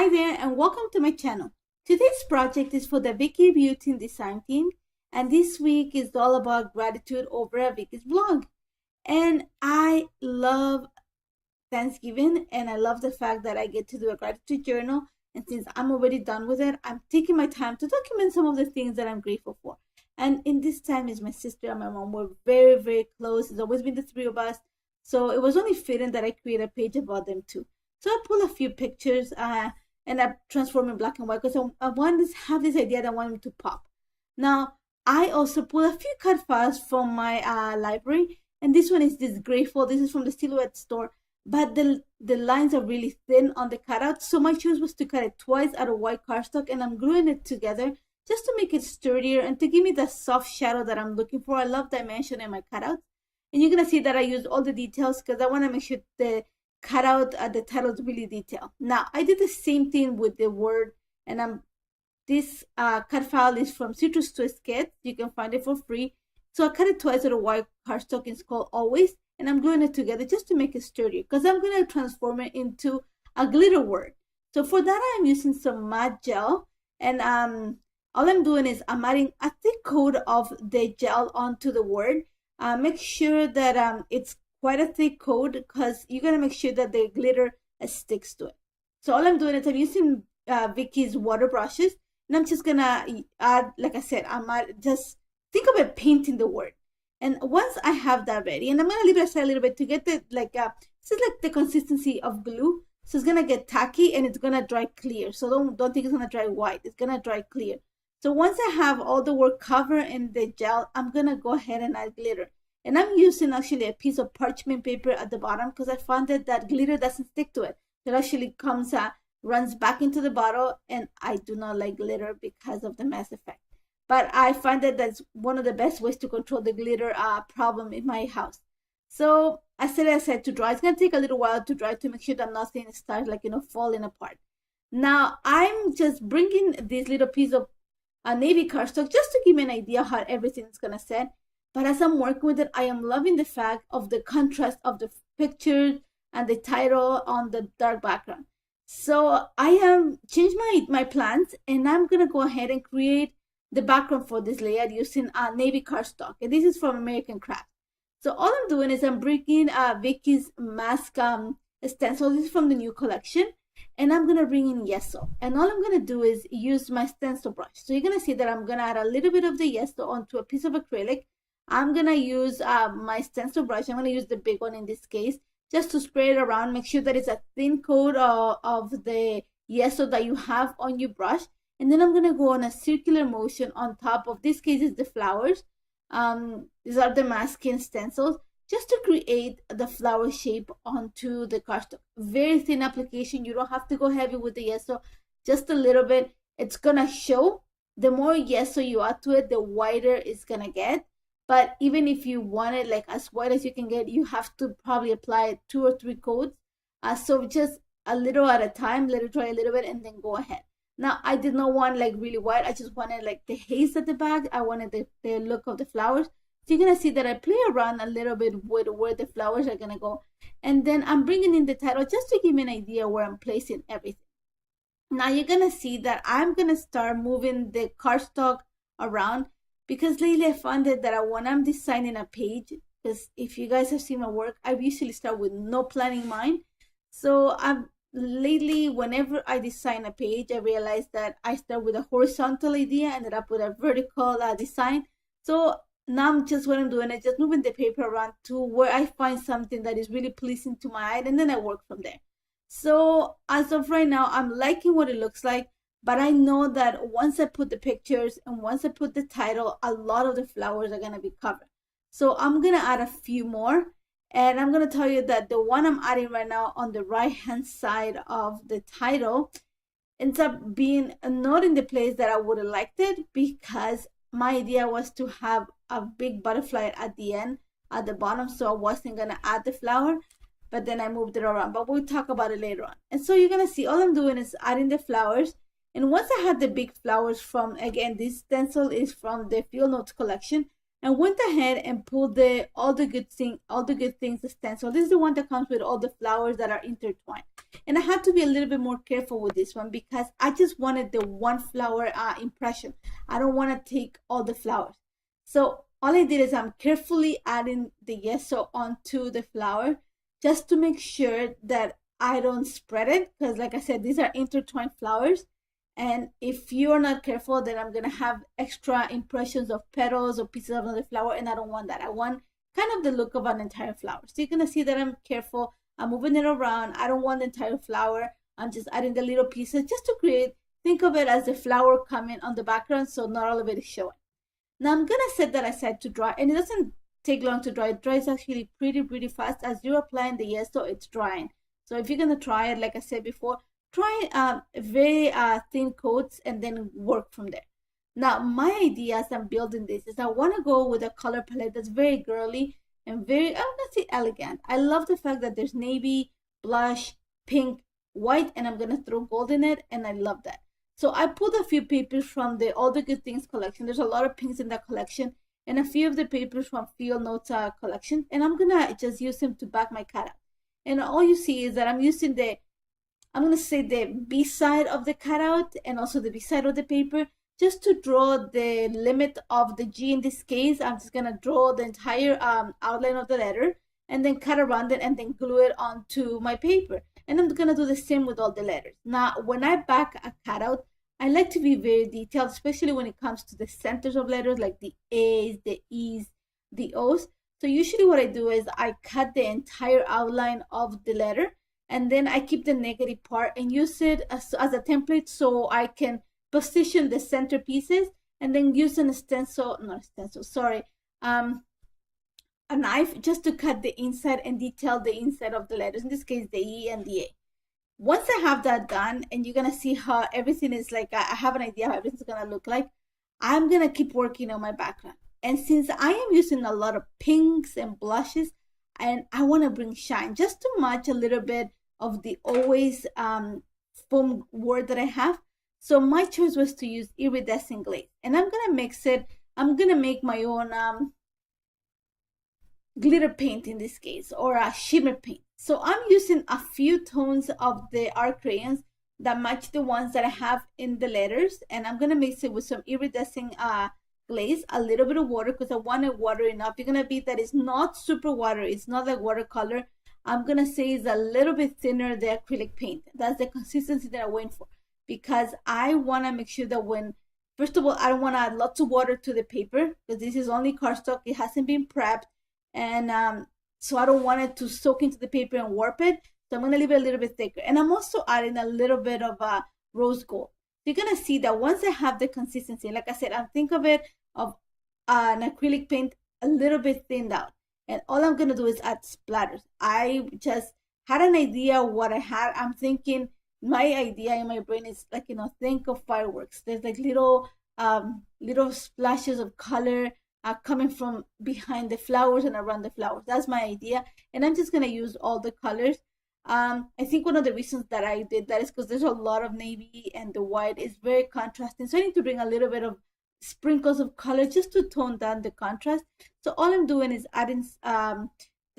Hi there and welcome to my channel. Today's project is for the Vicki Boutin design team, and this week is all about gratitude over a Vicki's blog. And I love Thanksgiving, and I love the fact that I get to do a gratitude journal. And since I'm already done with it, I'm taking my time to document some of the things that I'm grateful for. And in this time is my sister and my mom. We're very, very close. It's always been the three of us. So it was only fitting that I create a page about them too. So I pull a few pictures and I transform in black and white because I want to have this idea that I want them to pop. Now, I also pull a few cut files from my library, and this one is this grateful. This is from the Silhouette store, but the lines are really thin on the cutout. So my choice was to cut it twice out of white cardstock, and I'm gluing it together just to make it sturdier and to give me the soft shadow that I'm looking for. I love dimension in my cutouts. And you're going to see that I use all the details because I want to make sure the cutout the title is really detailed. Now, I did the same thing with the word, and this cut file is from Citrus Twist Kit. You can find it for free. So I cut it twice out of white cardstock. It's called Always, and I'm gluing it together just to make it sturdier because I'm going to transform it into a glitter word. So for that, I'm using some matte gel, and all I'm doing is I'm adding a thick coat of the gel onto the word. Make sure that it's quite a thick coat because you're going to make sure that the glitter sticks to it. So all I'm doing is I'm using Vicki's water brushes, and I'm just going to add, like I said, just think of it painting the word. And once I have that ready, and I'm going to leave it aside a little bit to get the, this is like the consistency of glue. So it's going to get tacky and it's going to dry clear. So don't think it's going to dry white. It's going to dry clear. So once I have all the work covered in the gel, I'm going to go ahead and add glitter. And I'm using actually a piece of parchment paper at the bottom because I found that glitter doesn't stick to it. It actually runs back into the bottle, and I do not like glitter because of the mess effect. But I find that that's one of the best ways to control the glitter problem in my house. So I set it aside to dry. It's going to take a little while to dry to make sure that nothing starts falling apart. Now I'm just bringing this little piece of navy cardstock just to give me an idea how everything is going to set. But as I'm working with it, I am loving the fact of the contrast of the picture and the title on the dark background. So I have changed my plans, and I'm going to go ahead and create the background for this layout using navy cardstock. And this is from American Craft. So all I'm doing is I'm bringing Vicki's mask stencil. This is from the new collection. And I'm going to bring in yeso. And all I'm going to do is use my stencil brush. So you're going to see that I'm going to add a little bit of the yeso onto a piece of acrylic. I'm going to use my stencil brush. I'm going to use the big one in this case, just to spray it around. Make sure that it's a thin coat of the yeso that you have on your brush. And then I'm going to go on a circular motion on top of, this case is the flowers. These are the masking stencils, just to create the flower shape onto the cardstock. Very thin application. You don't have to go heavy with the yeso, just a little bit. It's going to show. The more yeso you add to it, the whiter it's going to get. But even if you want it like as white as you can get, you have to probably apply 2 or 3 coats. So just a little at a time, let it dry a little bit, and then go ahead. Now, I did not want like really white. I just wanted like the haze at the back. I wanted the look of the flowers. So you're going to see that I play around a little bit with where the flowers are going to go. And then I'm bringing in the title just to give me an idea where I'm placing everything. Now, you're going to see that I'm going to start moving the cardstock around. Because lately I found that when I'm designing a page, because if you guys have seen my work, I usually start with no plan in mind. So lately, whenever I design a page, I realize that I start with a horizontal idea, ended up with a vertical design. So now what I'm doing is just moving the paper around to where I find something that is really pleasing to my eye, and then I work from there. So as of right now, I'm liking what it looks like. But I know that once I put the pictures and once I put the title, a lot of the flowers are going to be covered. So I'm going to add a few more. And I'm going to tell you that the one I'm adding right now on the right-hand side of the title ends up being not in the place that I would have liked it, because my idea was to have a big butterfly at the end, at the bottom. So I wasn't going to add the flower, but then I moved it around. But we'll talk about it later on. And so you're going to see all I'm doing is adding the flowers. And once I had the big flowers from, again, this stencil is from the Field Notes collection, and went ahead and pulled all the good things, the stencil. This is the one that comes with all the flowers that are intertwined. And I had to be a little bit more careful with this one because I just wanted the one flower impression. I don't want to take all the flowers. So all I did is I'm carefully adding the gesso onto the flower just to make sure that I don't spread it, because like I said, these are intertwined flowers. And if you're not careful, then I'm gonna have extra impressions of petals or pieces of another flower, and I don't want that. I want kind of the look of an entire flower. So you're gonna see that I'm careful. I'm moving it around. I don't want the entire flower. I'm just adding the little pieces just to create, think of it as the flower coming on the background, so not all of it is showing. Now I'm gonna set that aside to dry, and it doesn't take long to dry. It dries actually pretty fast. As you're applying the gesso, it's drying. So if you're gonna try it, like I said before, try very thin coats and then work from there. Now my idea as I'm building this is I want to go with a color palette that's very girly and very, I'm gonna say elegant. I love the fact that there's navy, blush, pink, white, and I'm gonna throw gold in it, and I love that. So I pulled a few papers from the All the Good Things collection. There's a lot of pinks in that collection, and a few of the papers from Field Notes collection, and I'm gonna just use them to back my cutout. And all you see is that I'm using I'm going to say the B side of the cutout and also the B side of the paper just to draw the limit of the G in this case. I'm just going to draw the entire outline of the letter and then cut around it and then glue it onto my paper. And I'm going to do the same with all the letters. Now, when I back a cutout, I like to be very detailed, especially when it comes to the centers of letters like the A's, the E's, the O's. So usually what I do is I cut the entire outline of the letter, and then I keep the negative part and use it as a template so I can position the center pieces, and then use a knife just to cut the inside and detail the inside of the letters, in this case the E and the A. Once I have that done, and you're gonna see how everything is like, I have an idea how everything's gonna look like, I'm gonna keep working on my background. And since I am using a lot of pinks and blushes, and I want to bring shine just to match a little bit of the always foam word that I have. So my choice was to use iridescent glaze. And I'm going to mix it. I'm going to make my own glitter paint in this case, or a shimmer paint. So I'm using a few tones of the art crayons that match the ones that I have in the letters. And I'm going to mix it with some iridescent glaze, a little bit of water, because I want it water enough. You're gonna be that it's not super watery, it's not like watercolor. I'm gonna say it's a little bit thinner the acrylic paint. That's the consistency that I'm waiting for, because I want to make sure that when, first of all, I don't want to add lots of water to the paper because this is only cardstock, it hasn't been prepped, and so I don't want it to soak into the paper and warp it. So I'm gonna leave it a little bit thicker, and I'm also adding a little bit of rose gold. You're gonna see that once I have the consistency, like I said, I think of it of an acrylic paint a little bit thinned out, and all I'm gonna do is add splatters. I just had an idea what I had. I'm thinking, my idea in my brain is like, think of fireworks. There's like little splashes of color coming from behind the flowers and around the flowers. That's my idea, and I'm just gonna use all the colors. I think one of the reasons that I did that is because there's a lot of navy and the white is very contrasting, so I need to bring a little bit of sprinkles of color just to tone down the contrast. So all I'm doing is adding the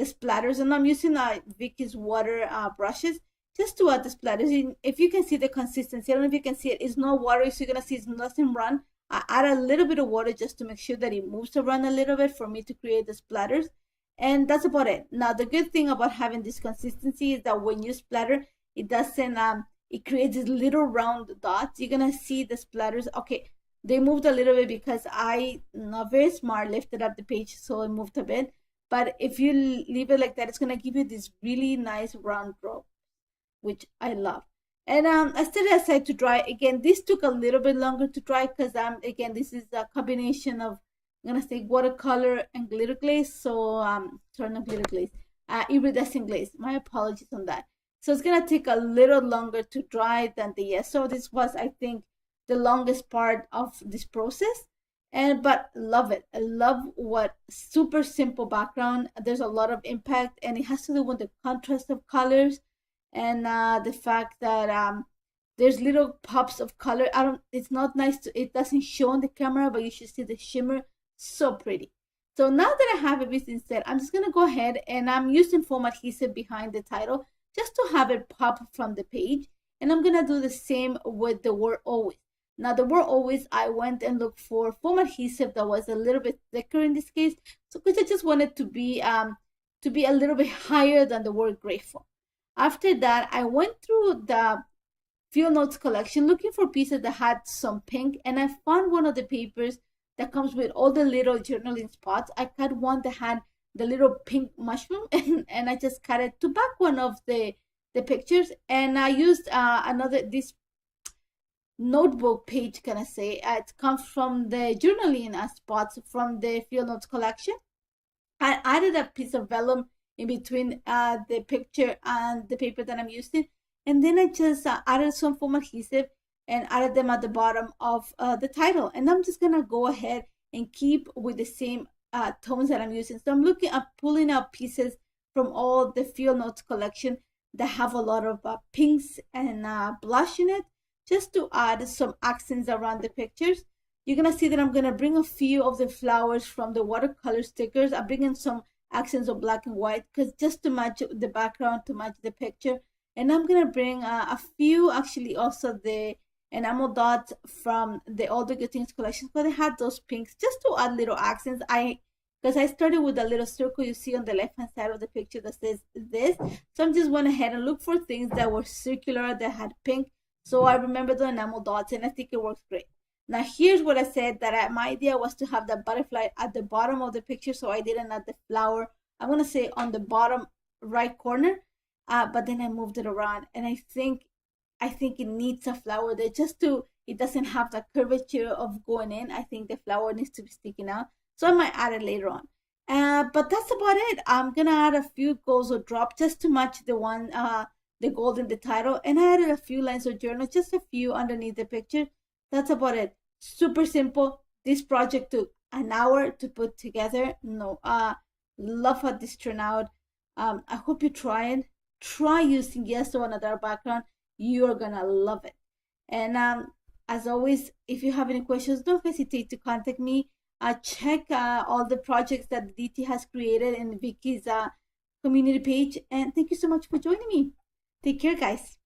splatters, and I'm using Vicky's water brushes just to add the splatters. If you can see the consistency, I don't know if you can see it, it's not watery, so you're gonna see it's nothing run. I add a little bit of water just to make sure that it moves around a little bit for me to create the splatters, and that's about it. Now the good thing about having this consistency is that when you splatter, it doesn't it creates these little round dots. You're gonna see the splatters. Okay, they moved a little bit because I, not very smart, lifted up the page, so it moved a bit. But if you leave it like that, it's gonna give you this really nice round drop, which I love. And I set it aside to dry. Again, this took a little bit longer to dry because again, this is a combination of, I'm gonna say, watercolor and glitter glaze. So sorry, not glitter glaze, iridescent glaze. My apologies on that. So it's gonna take a little longer to dry than the gesso. This was, I think, the longest part of this process, but love it. I love what super simple background. There's a lot of impact, and it has to do with the contrast of colors and the fact that there's little pops of color. It's not nice it doesn't show on the camera, but you should see the shimmer. So pretty. So now that I have everything set, I'm just gonna go ahead and I'm using foam adhesive behind the title just to have it pop from the page. And I'm gonna do the same with the word always. Now the word always, I went and looked for foam adhesive that was a little bit thicker in this case, so because I just wanted to be a little bit higher than the word grateful. After that, I went through the field notes collection looking for pieces that had some pink, and I found one of the papers that comes with all the little journaling spots. I cut one that had the little pink mushroom, and I just cut it to back one of the pictures, and I used this notebook page, can I say. It comes from the journaling spots from the field notes collection. I added a piece of vellum in between the picture and the paper that I'm using, and then I just added some foam adhesive and added them at the bottom of the title. And I'm just gonna go ahead and keep with the same tones that I'm using. So I'm looking at pulling out pieces from all the field notes collection that have a lot of pinks and blush in it, just to add some accents around the pictures. You're gonna see that I'm gonna bring a few of the flowers from the watercolor stickers. I'm bringing some accents of black and white because just to match the background, to match the picture. And I'm gonna bring a few, actually also the enamel dots from the All the Good Things collection, but they had those pinks just to add little accents. Because I started with a little circle you see on the left hand side of the picture that says this. So I'm just went ahead and looked for things that were circular, that had pink. So I remember the enamel dots, and I think it works great. Now here's what I said, that my idea was to have the butterfly at the bottom of the picture, so I didn't add the flower, I'm gonna say, on the bottom right corner, but then I moved it around, and I think it needs a flower there, it doesn't have the curvature of going in. I think the flower needs to be sticking out, so I might add it later on. But that's about it. I'm gonna add a few goals or drop just to match the gold in the title, and I added a few lines of journal, just a few underneath the picture. That's about it. Super simple. This project took an hour to put together. Love how this turned out. I hope you try it. Try using gesso on a dark background. You're gonna love it. And as always, if you have any questions, don't hesitate to contact me. Check all the projects that DT has created in Vicky's community page. And thank you so much for joining me. Take care, guys.